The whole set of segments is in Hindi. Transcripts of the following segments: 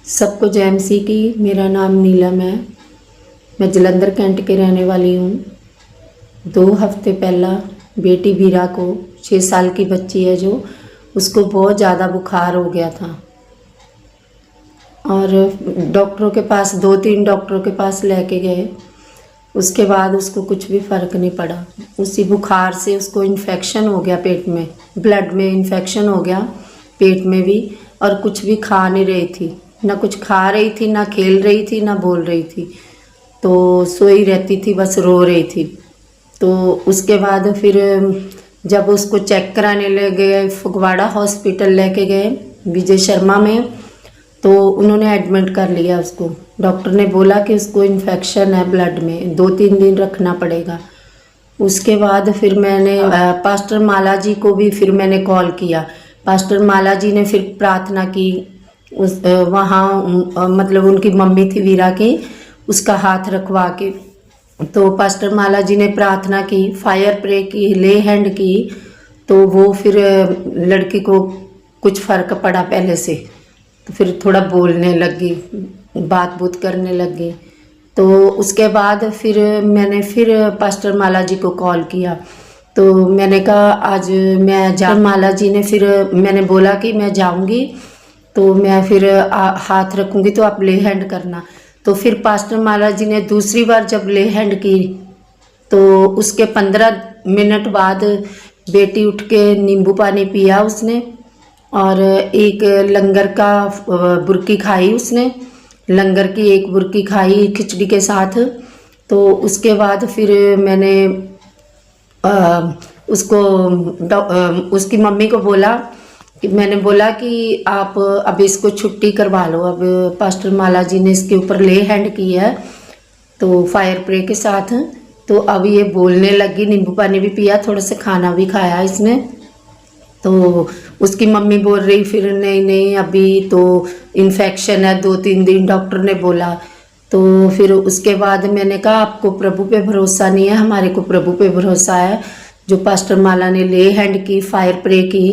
सबको जय मसीह की। मेरा नाम नीलम है। मैं जलंधर कैंट के रहने वाली हूँ। 2 हफ्ते पहला बेटी बीरा को 6 साल की बच्ची है जो उसको बहुत ज़्यादा बुखार हो गया था और डॉक्टरों के पास 2-3 डॉक्टरों के पास लेके गए। उसके बाद उसको कुछ भी फ़र्क नहीं पड़ा। उसी बुखार से उसको इन्फेक्शन हो गया, पेट में ब्लड में इन्फेक्शन हो गया, पेट में भी, और कुछ भी खा नहीं रही थी, ना कुछ खा रही थी, ना खेल रही थी, ना बोल रही थी। तो सोई रहती थी, बस रो रही थी। तो उसके बाद फिर जब उसको चेक कराने ले गए, फगवाड़ा हॉस्पिटल लेके गए विजय शर्मा में, तो उन्होंने एडमिट कर लिया उसको। डॉक्टर ने बोला कि उसको इन्फेक्शन है ब्लड में, 2-3 दिन रखना पड़ेगा। उसके बाद फिर मैंने पास्टर माला जी को भी फिर मैंने कॉल किया। पास्टर माला जी ने फिर प्रार्थना की। उस वहाँ मतलब उनकी मम्मी थी वीरा की, उसका हाथ रखवा के, तो पास्टर माला जी ने प्रार्थना की, फायर प्रे की, ले हैंड की, तो वो फिर लड़की को कुछ फ़र्क पड़ा पहले से। तो फिर थोड़ा बोलने लगी, बात बूत करने लगी। तो उसके बाद फिर मैंने फिर पास्टर माला जी को कॉल किया। तो मैंने कहा आज मैं माला जी ने फिर मैंने बोला कि मैं जाऊंगी तो मैं फिर हाथ रखूंगी तो आप ले हैंड करना। तो फिर पास्टर माला जी ने दूसरी बार जब ले हैंड की तो उसके 15 मिनट बाद बेटी उठ के नींबू पानी पिया उसने, और एक लंगर का बुर्की खाई उसने, लंगर की एक बुर्की खाई खिचड़ी के साथ। तो उसके बाद फिर मैंने उसकी मम्मी को बोला कि मैंने बोला कि आप अब इसको छुट्टी करवा लो। अब पास्टर माला जी ने इसके ऊपर ले हैंड की है तो फायर प्रे के साथ। तो अब ये बोलने लगी, नींबू पानी भी पिया, थोड़ा सा खाना भी खाया इसने। तो उसकी मम्मी बोल रही फिर नहीं नहीं अभी तो इन्फेक्शन है, 2-3 दिन डॉक्टर ने बोला। तो फिर उसके बाद मैंने कहा आपको प्रभु पे भरोसा नहीं है, हमारे को प्रभु पे भरोसा है। जो पास्टर माला ने ले हैंड की, फायर प्रे की,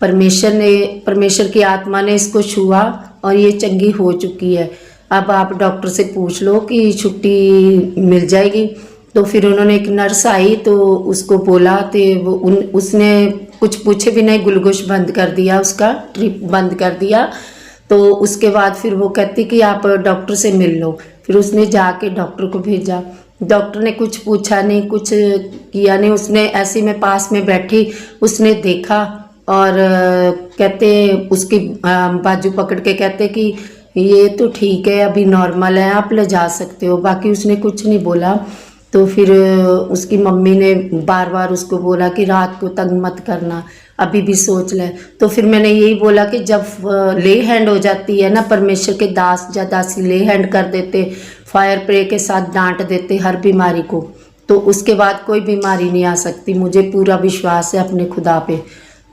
परमेश्वर की आत्मा ने इसको छुआ और ये चंगी हो चुकी है। अब आप डॉक्टर से पूछ लो कि छुट्टी मिल जाएगी। तो फिर उन्होंने एक नर्स आई तो उसको बोला तो उसने कुछ पूछे भी नहीं, ग्लूकोज बंद कर दिया, उसका ट्रिप बंद कर दिया। तो उसके बाद फिर वो कहती कि आप डॉक्टर से मिल लो। फिर उसने जाके डॉक्टर को भेजा। डॉक्टर ने कुछ पूछा नहीं, कुछ किया नहीं। उसने ऐसे में पास में बैठी, उसने देखा और कहते उसकी बाजू पकड़ के कहते कि ये तो ठीक है, अभी नॉर्मल है, आप ले जा सकते हो। बाकी उसने कुछ नहीं बोला। तो फिर उसकी मम्मी ने बार बार उसको बोला कि रात को तंग मत करना, अभी भी सोच ले। तो फिर मैंने यही बोला कि जब ले हैंड हो जाती है ना, परमेश्वर के दास या दासी ले हैंड कर देते, फायर प्रे के साथ डांट देते हर बीमारी को, तो उसके बाद कोई बीमारी नहीं आ सकती। मुझे पूरा विश्वास है अपने खुदा पे,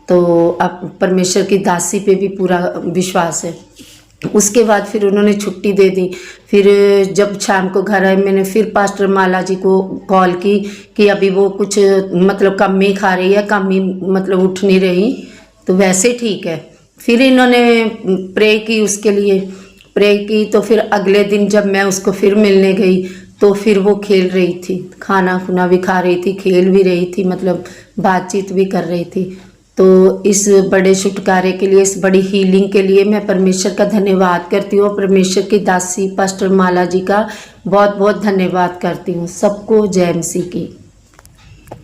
तो अब परमेश्वर की दासी पे भी पूरा विश्वास है। उसके बाद फिर उन्होंने छुट्टी दे दी। फिर जब शाम को घर आए मैंने फिर पास्टर माला जी को कॉल की कि अभी वो कुछ मतलब कम ही खा रही है, कम ही मतलब उठ नहीं रही, तो वैसे ठीक है। फिर इन्होंने प्रे की, उसके लिए प्रे की। तो फिर अगले दिन जब मैं उसको फिर मिलने गई तो फिर वो खेल रही थी, खाना खुना भी खा रही थी, खेल भी रही थी, मतलब बातचीत भी कर रही थी। तो इस बड़े छुटकारे के लिए, इस बड़ी हीलिंग के लिए मैं परमेश्वर का धन्यवाद करती हूँ। परमेश्वर की दासी पास्टर माला जी का बहुत बहुत धन्यवाद करती हूँ। सबको जय मसीह की।